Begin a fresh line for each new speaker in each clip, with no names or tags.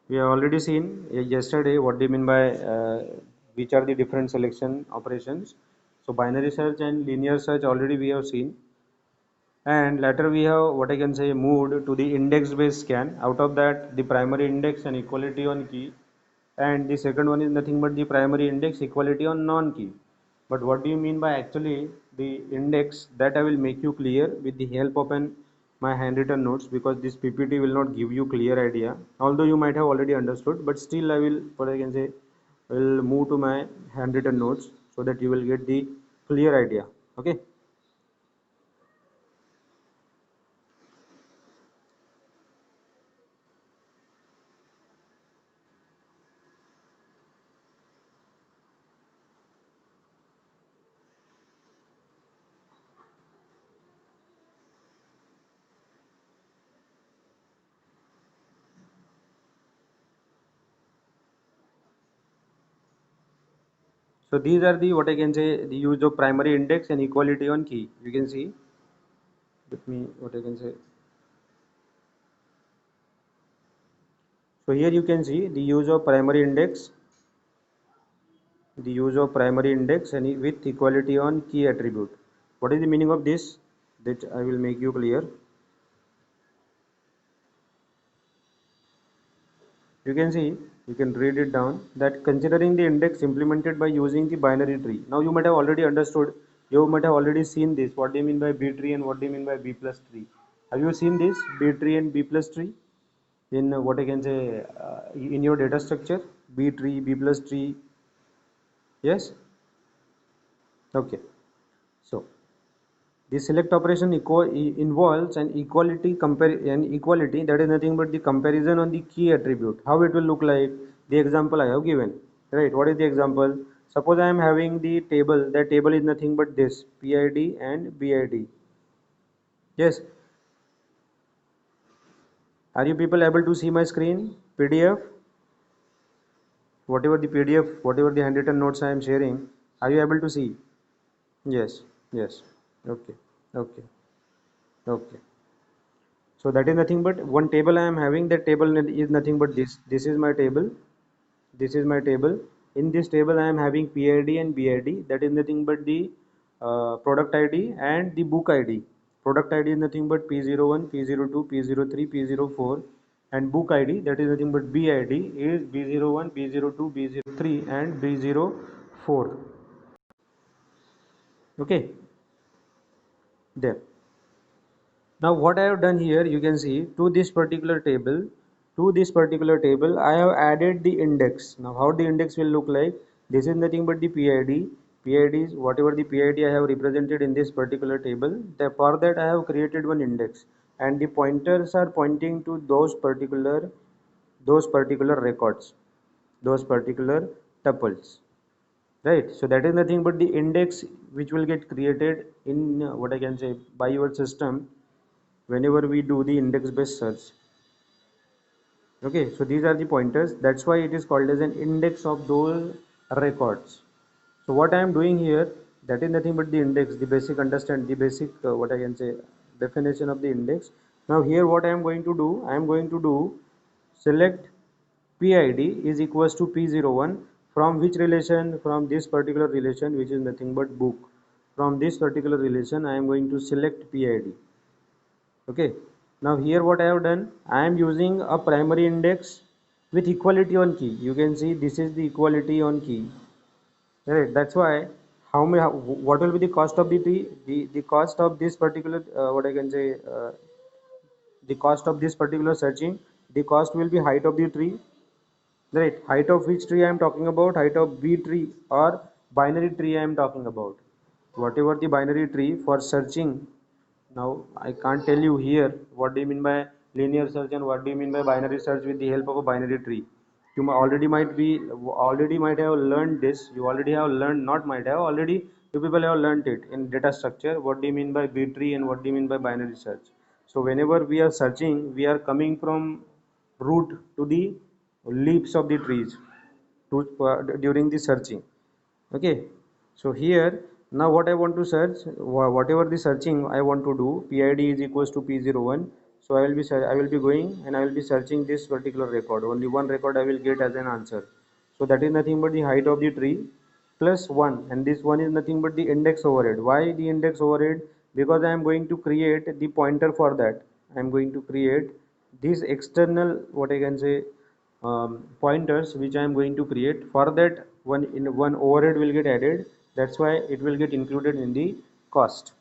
We have already seen yesterday what do you mean by which are the different selection operations. So binary search and linear search already we have seen, and later we have what I can say moved to the index based scan. Out of that, the primary index and equality on key, and the second one is nothing but the primary index equality on non key. But what do you mean by actually the index? That I will make you clear with the help of an my handwritten notes, because this PPT will not give you clear idea, although you might have already understood, but still I will what I can say will move to my handwritten notes so that you will get the clear idea. Okay. So these are the what I can say the use of primary index and equality on key. You can see with me what I can say. So here you can see the use of primary index, and with equality on key attribute. What is the meaning of this? That I will make you clear. You can see, you can read it down, that considering the index implemented by using the binary tree. Now you might have already understood, you might have already seen this. What do you mean by B tree and what do you mean by B plus tree? Have you seen this B tree and B plus tree in what I can say in your data structure? B tree, B plus tree. Yes. Okay. So the select operation involves an equality, that is nothing but the comparison on the key attribute. How it will look like? The example I have given. Right? What is the example? Suppose I am having the table. That table is nothing but this PID and BID. Yes. Are you people able to see my screen? PDF. Whatever the PDF, whatever the handwritten notes I am sharing, are you able to see? Yes. Yes. Okay. Okay. Okay. So that is nothing but one table I am having. That table is nothing but this. This is my table. This is my table. In this table I am having PID and BID. That is nothing but the product ID and the book ID. Product ID is nothing but P01, P02, P03, P04, and book ID, that is nothing but BID, is B01, B02, B03, and B04. Okay, there. Now what I have done here, you can see to this particular table I have added the index. Now how the index will look like? This is nothing but the PID. PID is whatever the PID I have represented in this particular table. For that I have created one index, and the pointers are pointing to those particular records, those particular tuples. Right. So that is nothing but the index which will get created in what I can say by your system whenever we do the index based search. Okay, so these are the pointers, that's why it is called as an index of those records. So what I am doing here, that is nothing but the index, the basic understand the basic what I can say definition of the index. Now here what I am going to do, I am going to do select PID is equals to P01 from which relation, from this particular relation which is nothing but book. From this particular relation I am going to select PID. Okay, now here what I have done, I am using a primary index with equality on key. You can see this is the equality on key, right? That's why what will be the cost of the tree, the cost of this particular what I can say the cost of this particular searching, the cost will be height of the tree, right? Height of which tree I am talking about? Height of B tree or binary tree I am talking about. Whatever the binary tree for searching. Now I can't tell you here what do you mean by linear search and what do you mean by binary search with the help of a binary tree. You already might have learned this. You already have learned, not might have, already you people have learned it in data structure. What do you mean by B tree and what do you mean by binary search? So whenever we are searching, we are coming from root to the leaves of the trees during the searching. Okay, so here now what I want to search, whatever the searching I want to do, PID is equals to P01. So I will be going and I will be searching this particular record. Only one record I will get as an answer. So that is nothing but the height of the tree plus 1, and this one is nothing but the index overhead. Why the index overhead? Because I am going to create the pointer for that. I am going to create these external, what I can say, pointers which I am going to create. For that, one overhead will get added. That's why it will get included in the cost.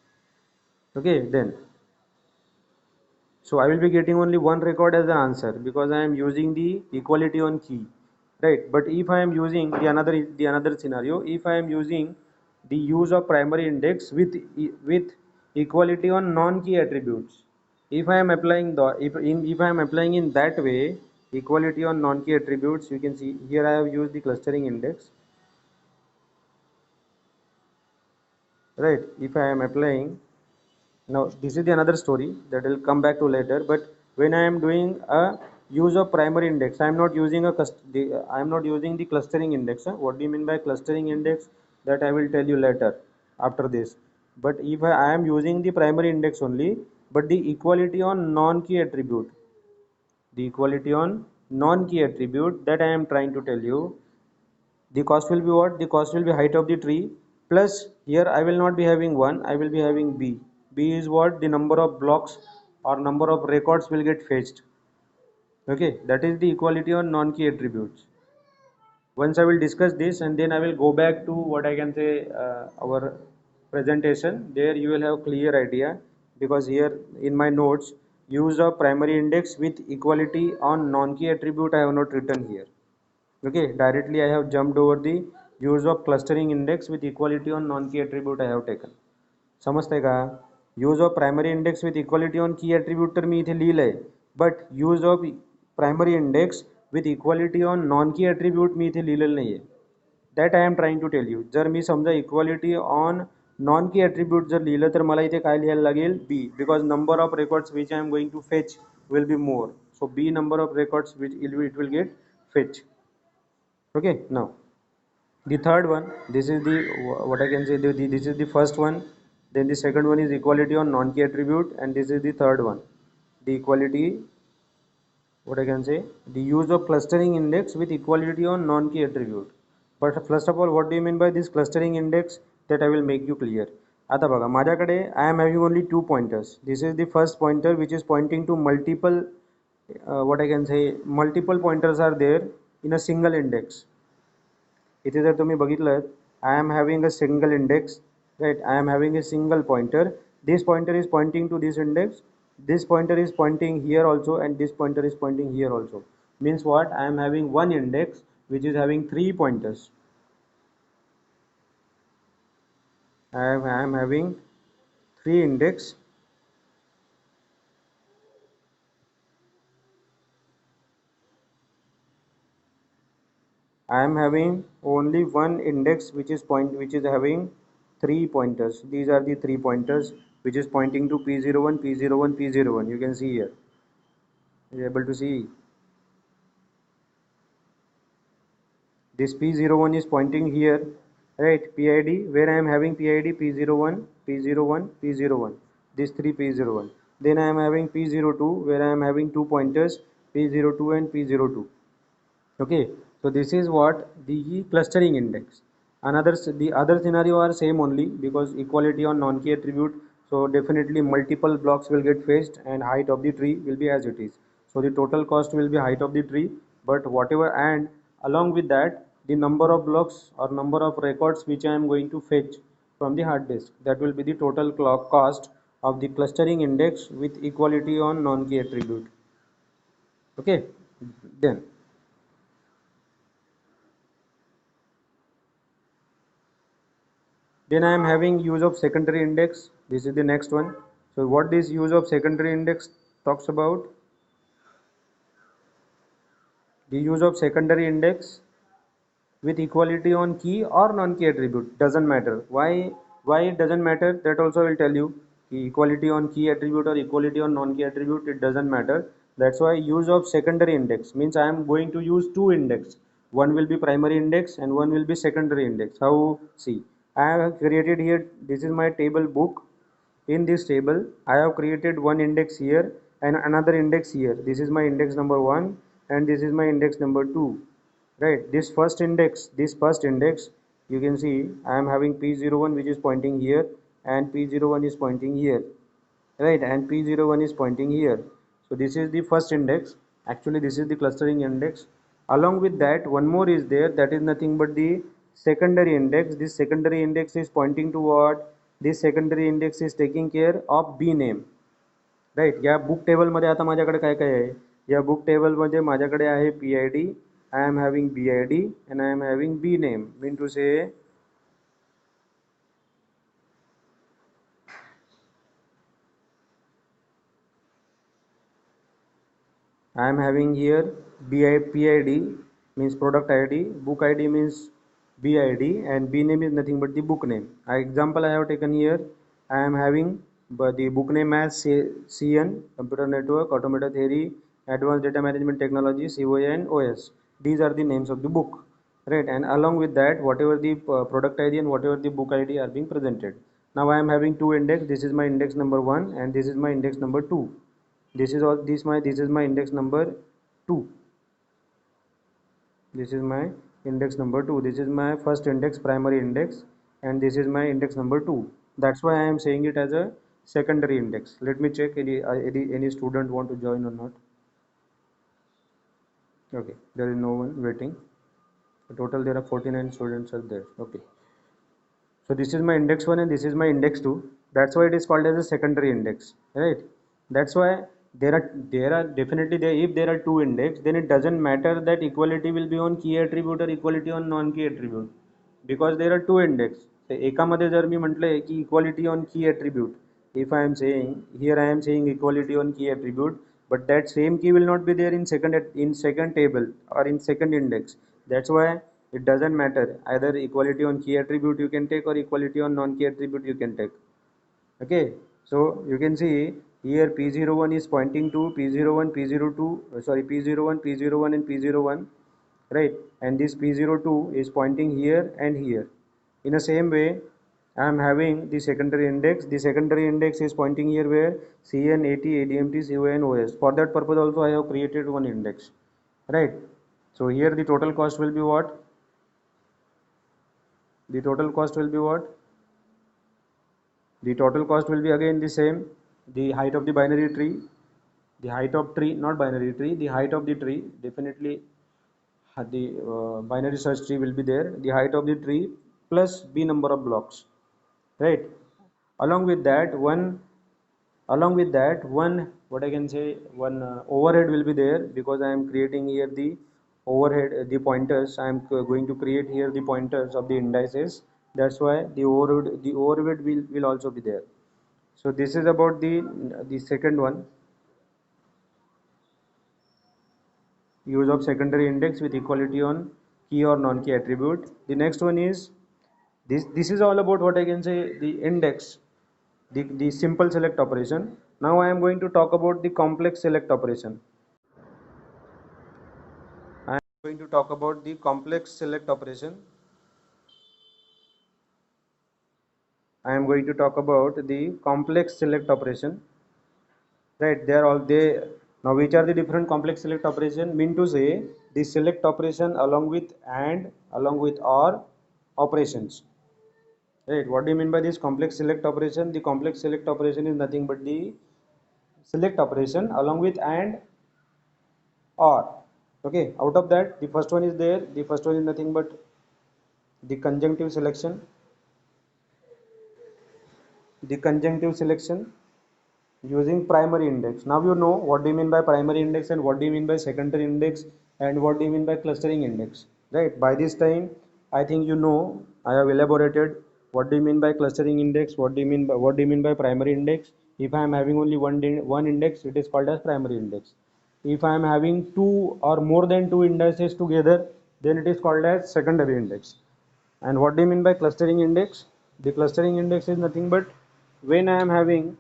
Okay, then so I will be getting only one record as the answer because I am using the equality on key, right? But if I am using the another scenario, if I am using the use of primary index with equality on non-key attributes, if I am applying the if I am applying in that way equality on non-key attributes, you can see here I have used the clustering index, right? If I am applying. Now this is the another story that will come back to later. But when I am doing a use of primary index, I am not using I am not using the clustering index. What do you mean by clustering index? That I will tell you later after this. But if I am using the primary index only, but the equality on non-key attribute, the equality on non-key attribute that I am trying to tell you, the cost will be what? The cost will be height of the tree plus here I will not be having 1, I will be having b. B is what? The number of blocks or number of records will get fetched. Okay, that is the equality on non-key attributes. Once I will discuss this and then I will go back to what I can say our presentation. There you will have clear idea because here in my notes use of primary index with equality on non-key attribute I have not written here. Okay, directly I have jumped over the use of clustering index with equality on non-key attribute I have taken. समजतंय का? Use of primary index with equality on key attribute तर मी इथे लिहिलं आहे, but use of primary index with equality on non key attribute मी इथे लिहिलेलं नाही आहे. That I am trying to tell you. जर मी समजा equality on non key attribute जर लिहिलं तर मला इथे काय लिहायला लागेल? B, because number of records which I am going to fetch will be more. So B number of records which it will get fetch. Okay, now the third one, this is the what I can say, this is the first one, then the second one is equality on non-key attribute, and this is the third one, the equality, what I can say, the use of clustering index with equality on non-key attribute. But first of all, what do you mean by this clustering index? That I will make you clear. आता बघा माझ्याकडे I am having only two pointers. This is the first pointer which is pointing to multiple what I can say, multiple pointers are there in a single index. इथे जर तुम्ही बघितलं, I am having a single index, right? I am having a single pointer. This pointer is pointing to this index. This pointer is pointing here also, and this pointer is pointing here also. Means what? I am having one index which is having three pointers. I am having three index. I am having only one index which is having three pointers. These are the three pointers which is pointing to P01, P01, P01. You can see here. You are able to see. This P01 is pointing here, right? PID, where I am having PID P01, P01, P01. These three P01. Then I am having P02, where I am having two pointers, P02 and P02. Okay, so this is what the clustering index. The other scenario are same only because equality on non-key attribute. So definitely multiple blocks will get fetched and height of the tree will be as it is. So the total cost will be height of the tree, but whatever, and along with that the number of blocks or number of records which I am going to fetch from the hard disk, that will be the total clock cost of the clustering index with equality on non-key attribute. Okay, then I am having use of secondary index. This is the next one. So what this use of secondary index talks about? The use of secondary index with equality on key or non-key attribute, doesn't matter. Why it doesn't matter? That also I will tell you. The equality on key attribute or equality on non-key attribute, it doesn't matter. That's why use of secondary index means I am going to use two index. One will be primary index and one will be secondary index. How? See, I have created here, this is my table book. In this table I have created one index here and another index here. This is my index number 1 and this is my index number 2, right? This first index you can see I am having P01 which is pointing here and P01 is pointing here, right? And P01 is pointing here. So this is the first index. Actually this is the clustering index. Along with that, one more is there, that is nothing but the secondary index. This secondary index is pointing to what? This secondary index is taking care of B name, right. या book टेबलमध्ये आता माझ्याकडे काय काय आहे? या book टेबलमध्ये माझ्याकडे आहे P I D, I am having B I D and I am having B name. Mean to say I am having here PID means product ID, book ID means BID, and B name is nothing but the book name. Example I have taken here, I am having the book name as CN, Computer Network, Automata Theory, Advanced Data Management Technology, CON, OS. These are the names of the book, right? And along with that, whatever the product ID and whatever the book ID are being presented. Now I am having two index. This is my index number 1 and this is my index number 2. This is my index number 2. This is my index number 2. This is my first index, primary index, and this is my index number 2. That's why I am saying it as a secondary index. Let me check any student want to join or not. Okay, there is no one waiting. Total there are 49 students are there. Okay, so this is my index 1 and this is my index 2. That's why it is called as a secondary index, right? That's why there are definitely there, if there are two index, then it doesn't matter that equality will be on key attribute or equality on non key attribute, because there are two index. एकामध्ये जर मी म्हटलंय की equality on key attribute, if I am saying here, I am saying equality on key attribute, but that same key will not be there in second table or in second index. That's why it doesn't matter, either equality on key attribute you can take or equality on non key attribute you can take. Okay, so you can see here P01 is pointing to P01, P02, sorry, P01, P01 and P01, right? And this P02 is pointing here and here. In the same way, I am having the secondary index. The secondary index is pointing here where CN, AT, ADMT, CON, OS. For that purpose also I have created one index, right? So here the total cost will be what? The total cost will be what? The total cost will be again the same. The height of the binary tree, the height of tree, not binary tree, the height of the tree, definitely the binary search tree will be there. The height of the tree plus b number of blocks, right? Along with that, one what I can say, one overhead will be there, because I am creating here the overhead, the pointers. I am going to create here the pointers of the indices. That's why the overhead will also be there. So this is about the second one, use of secondary index with equality on key or non-key attribute. The next one is this is all about what I can say, the index, the simple select operation. Now I am going to talk about the complex select operation. I am going to talk about the complex select operation. I am going to talk about the complex select operation. Right, they are all they. Now which are the different complex select operation? Mean to say the select operation along with and, along with or operations. Right, what do you mean by this complex select operation? The complex select operation is nothing but the select operation along with and or. Okay, out of that the first one is there. The first one is nothing but the conjunctive selection. The conjunctive selection using primary index. Now you know what do you mean by primary index and what do you mean by secondary index and what do you mean by clustering index, right? By this time I think you know I have elaborated what do you mean by clustering index, what do you mean by primary index. If I am having only one index, it is called as primary index. If I am having two or more than two indices together, then it is called as secondary index. And what do you mean by clustering index? The clustering index is nothing but when I am having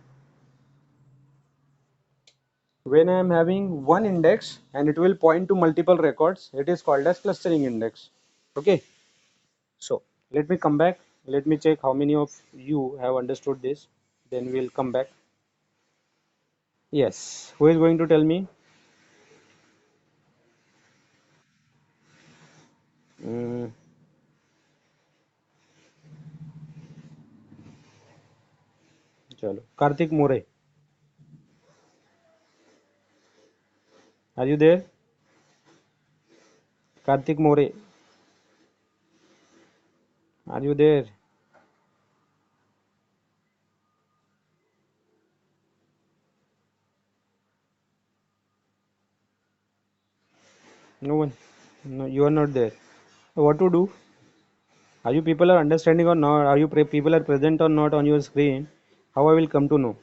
one index and it will point to multiple records, it is called as clustering index. Okay, so let me come back, let me check how many of you have understood this, then we'll come back. Yes. Who is going to tell me? Mm, chalo. Karthik More. Are you there? Karthik More. Are you there? No one. No, you are not there. What to do? Are you people are understanding or not? Are you people are present or not on your screen? How I will come to know?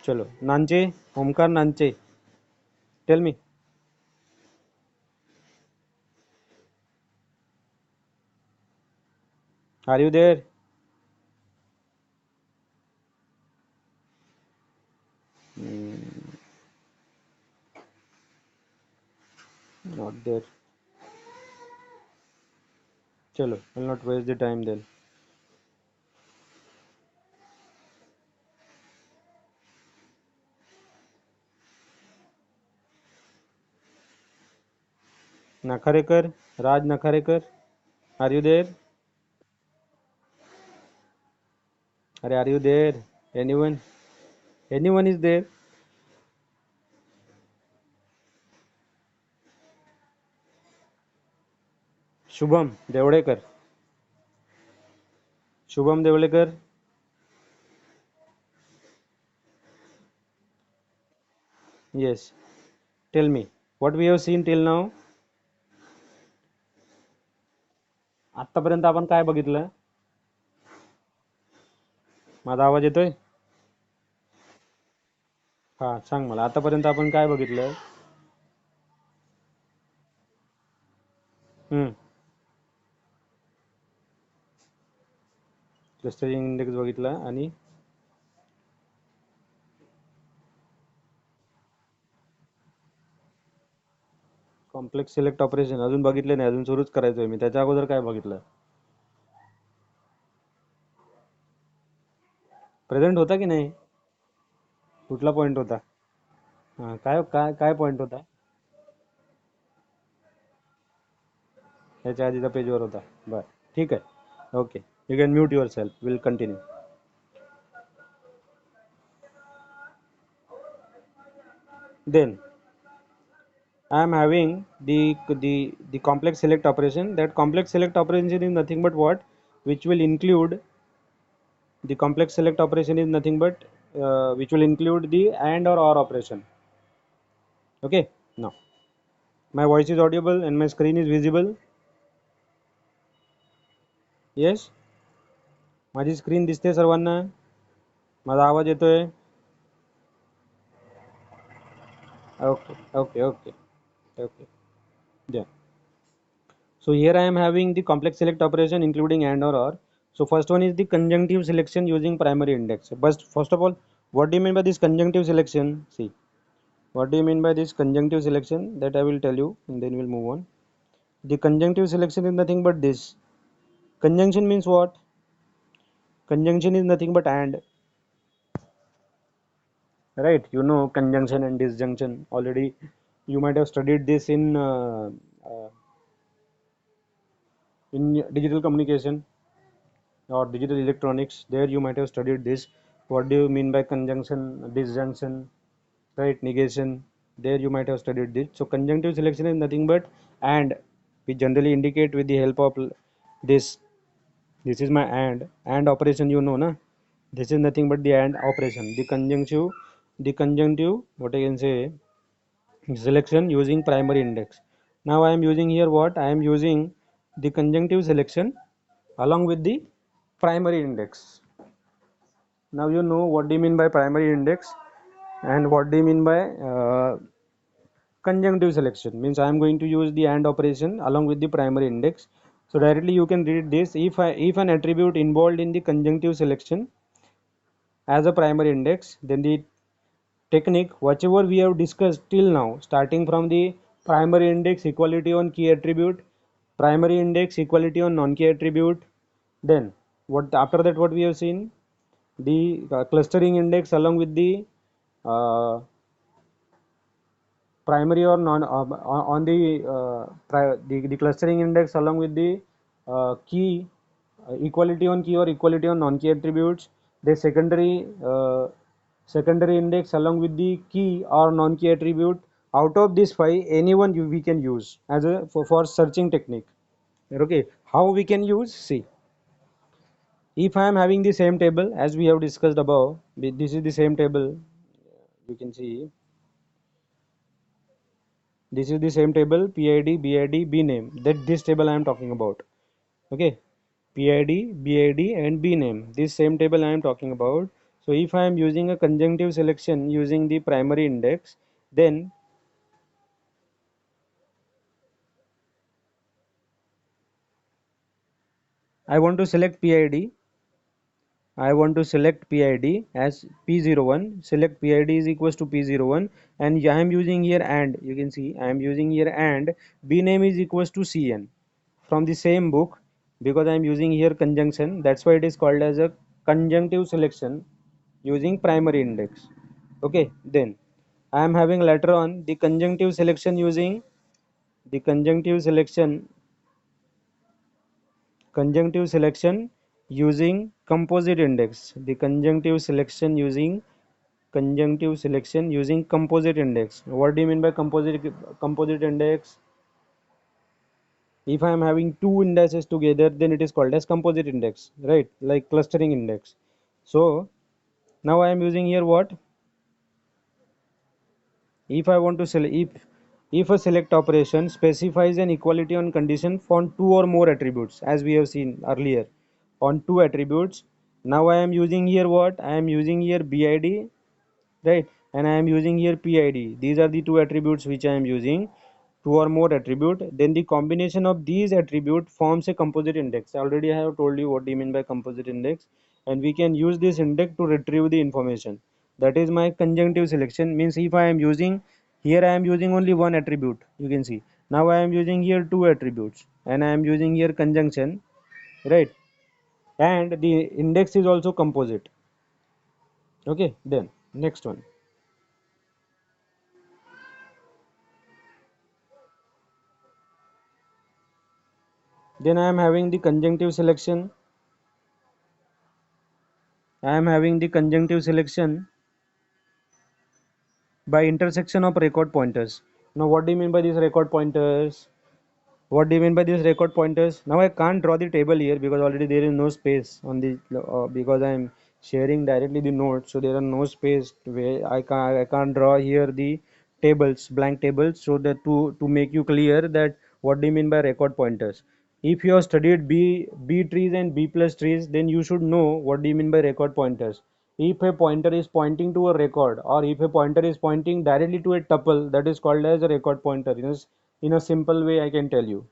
Chalo. Nanche. Omkar Nanche. Tell me. Are you there? Mm, not there. Chalo. I'll not waste the time then. Nakharekar. Raj Nakharekar. Are you there? Are you there? Anyone? Anyone is there? Shubham Devdekar. Shubham Devdekar. Yes. Tell me. What we have seen till now? आतापर्यंत आपण काय बघितलं? माझा आवाज येतोय? हा सांग मला. आतापर्यंत आपण काय बघितलं? हम्म. क्लस्टरिंग इंडेक्स बघितला आणि कॉम्प्लेक्स सिलेक्ट ऑपरेशन अजून बघितले नाही. अजून सुरूच करायचंय मी. त्याच्या अगोदर काय बघितलं? प्रेझेंट होता की नाही? कुठला पॉईंट होता? हा काय काय काय पॉईंट होता? याच्या आधीचा पेजवर होता. बर. ठीक आहे. Okay. You can mute your self. Will continue. Then I am having the complex select operation. That complex select operation is nothing but what? Which will include the complex select operation is nothing but which will include the and or operation. Okay. Now my voice is audible and my screen is visible. Yes. माझी screen दिसते सर्वांना. माझा आवाज येतोय. Okay. Okay. Okay. Okay. Yeah. So here I am having the complex select operation including and or. So first one is the conjunctive selection using primary index. But first of all, what do you mean by this conjunctive selection? See, what do you mean by this conjunctive selection? That I will tell you, and then we'll move on. The conjunctive selection is nothing but this. Conjunction means what? Conjunction is nothing but and. Right? You know conjunction and disjunction already. You might have studied this in digital communication or digital electronics. There you might have studied this. What do you mean by conjunction, disjunction, right? Negation. There you might have studied this. So conjunctive selection is nothing but and. We generally indicate with the help of this. This is my and operation, you know, na. This is nothing but the and operation. The conjunctive what I can say, selection using primary index. Now I am using here what? I am using the conjunctive selection along with the primary index. Now you know what do you mean by primary index and what do you mean by conjunctive selection. Means I am going to use the and operation along with the primary index. So directly you can read this. If an attribute involved in the conjunctive selection as a primary index, then the technique whatever we have discussed till now, starting from the primary index equality on key attribute, primary index equality on non-key attribute, then what after that what we have seen, the clustering index along with the uh, primary or non on the clustering index along with the key equality on key or equality on non-key attributes. The secondary index along with the key or non-key attribute. Out of these five, anyone we can use as a for searching technique. Okay, how we can use? See, if I am having the same table as we have discussed above, this is the same table. You can see this is the same table, PID, BID, BName. That this table I am talking about. Okay, PID, BID, and BName. This same table I am talking about. So if I am using a conjunctive selection using the primary index, then I want to select PID. I want to select PID as P01. Select PID is equals to P01, and I am using here and. You can see I am using here and BName is equals to CN from the same book, because I am using here conjunction. That's why it is called as a conjunctive selection using primary index. Okay, then I am having later on the conjunctive selection using the conjunctive selection using composite index. The conjunctive selection using composite index. What do you mean by composite index? If I am having two indices together, then it is called as composite index, right? Like clustering index. So now I am using here what? If I want to select, if a select operation specifies an equality on condition for two or more attributes, as we have seen earlier, on two attributes. Now I am using here what? I am using here BID, right, and I am using here PID. These are the two attributes which I am using, two or more attribute. Then the combination of these attribute forms a composite index. Already I have told you what do you mean by composite index, and we can use this index to retrieve the information. That is my conjunctive selection. Means if I am using here, I am using only one attribute. You can see now I am using here two attributes, and I am using here conjunction, right, and the index is also composite. Okay, then next one. Then I am having the conjunctive selection. I am having the conjunctive selection by intersection of record pointers. Now, what do you mean by these record pointers? What do you mean by these record pointers? Now, I can't draw the table here because already there is no space on the because I am sharing directly the notes, so there are no space where I can't draw here the tables, blank tables, so that to make you clear that what do you mean by record pointers. If you have studied B trees and B plus trees, then you should know what do you mean by record pointers. If a pointer is pointing to a record, or if a pointer is pointing directly to a tuple, that is called as a record pointer. In a simple way I can tell you.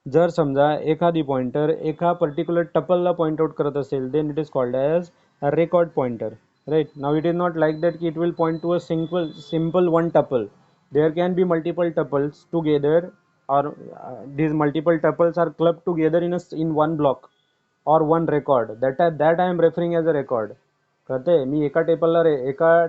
जर समजा एखादी pointer एका particular टपलला point out करत असेल, then it is called as a record pointer, right. Now it is not like that की it will point to a simple one tuple. There can be multiple tuples together, or these multiple tuples are clubbed together in one block or one record. That I am referring as a record. कळते, मी एका टेबलला एका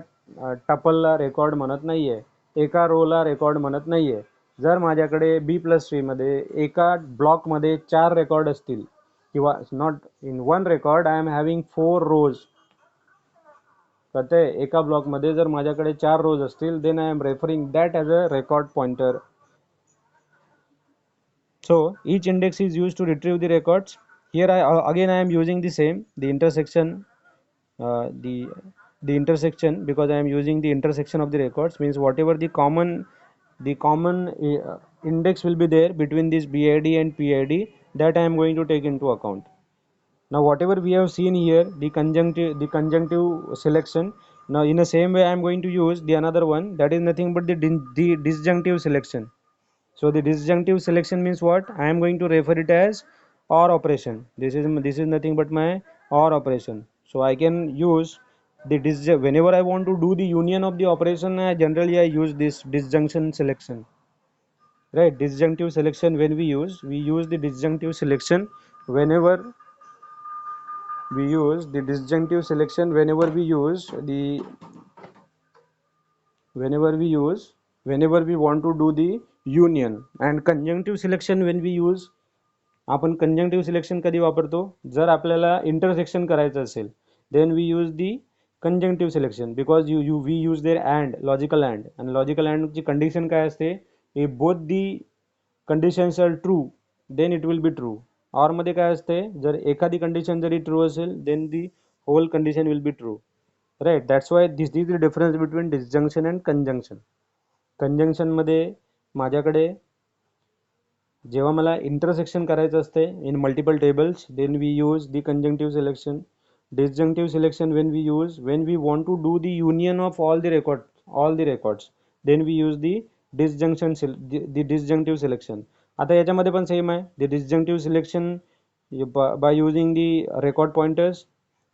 टपलला record म्हणत नाहीये, एका रोला record म्हणत नाहीये. जर माझ्याकडे बी प्लस मध्ये एका ब्लॉकमध्ये चार रेकॉर्ड असतील, किंवा not in one record, I am having four rows. कळते, एका ब्लॉकमध्ये जर माझ्याकडे चार रोज असतील, then I am referring that as a record pointer. So each index is used to retrieve the records. Here again I am using the same, the intersection, uh, the the intersection, because I am using the intersection of the records. Means whatever the common index will be there between this BID and PID, that I am going to take into account. Now whatever we have seen here, the conjunctive selection. Now in the same way I am going to use the another one, that is nothing but the disjunctive selection. So the disjunctive selection means what? I am going to refer it as OR operation. This is nothing but my OR operation. So I can use the whenever I want to do the union of the operation. Generally I use this disjunction selection. Right? Disjunctive selection, when we use the disjunctive selection whenever we use the disjunctive selection whenever we use whenever we want to do the union, and conjunctive selection when we use, आपण कंजंक्टिव्ह selection कधी वापरतो, जर आपल्याला intersection करायचं असेल, then we use the conjunctive selection, because we use their and, logical and, आणि logical अँडची condition काय असते, if both the conditions are true then it will be true. ऑरमध्ये काय असते, जर एखादी कंडिशन जरी ट्रू असेल then the whole condition will be true. Right, that's why this is the difference between disjunction and conjunction. कंजंक्शनमध्ये माझ्याकडे जेव्हा मला इंटरसेक्शन करायचं असते in multiple tables, then we use the conjunctive selection. Disjunctive selection when we want to do the union of all the records, then we use the disjunctive selection. आता याच्यामध्ये पण same आहे, the disjunctive selection by using the record pointers,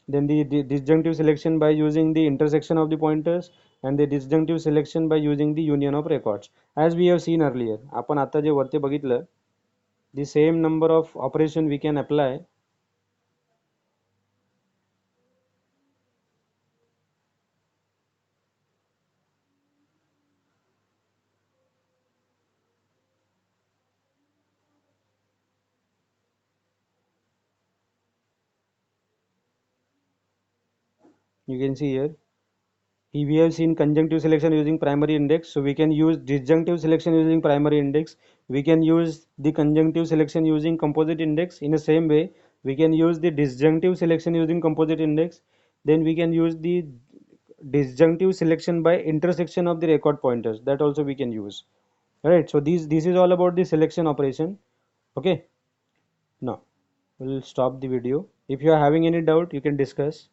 then the disjunctive selection by using the intersection of the pointers, and the disjunctive selection by using the union of records, as we have seen earlier. आपण आता जे वरती बघितलं, the same number of operation we can apply. You can see here, we have seen conjunctive selection using primary index, so we can use disjunctive selection using primary index. We can use the conjunctive selection using composite index. In the same way, we can use the disjunctive selection using composite index. Then we can use the disjunctive selection by intersection of the record pointers, that also we can use. Right, so this is all about the selection operation. Okay, now we'll stop the video. If you are having any doubt, you can discuss.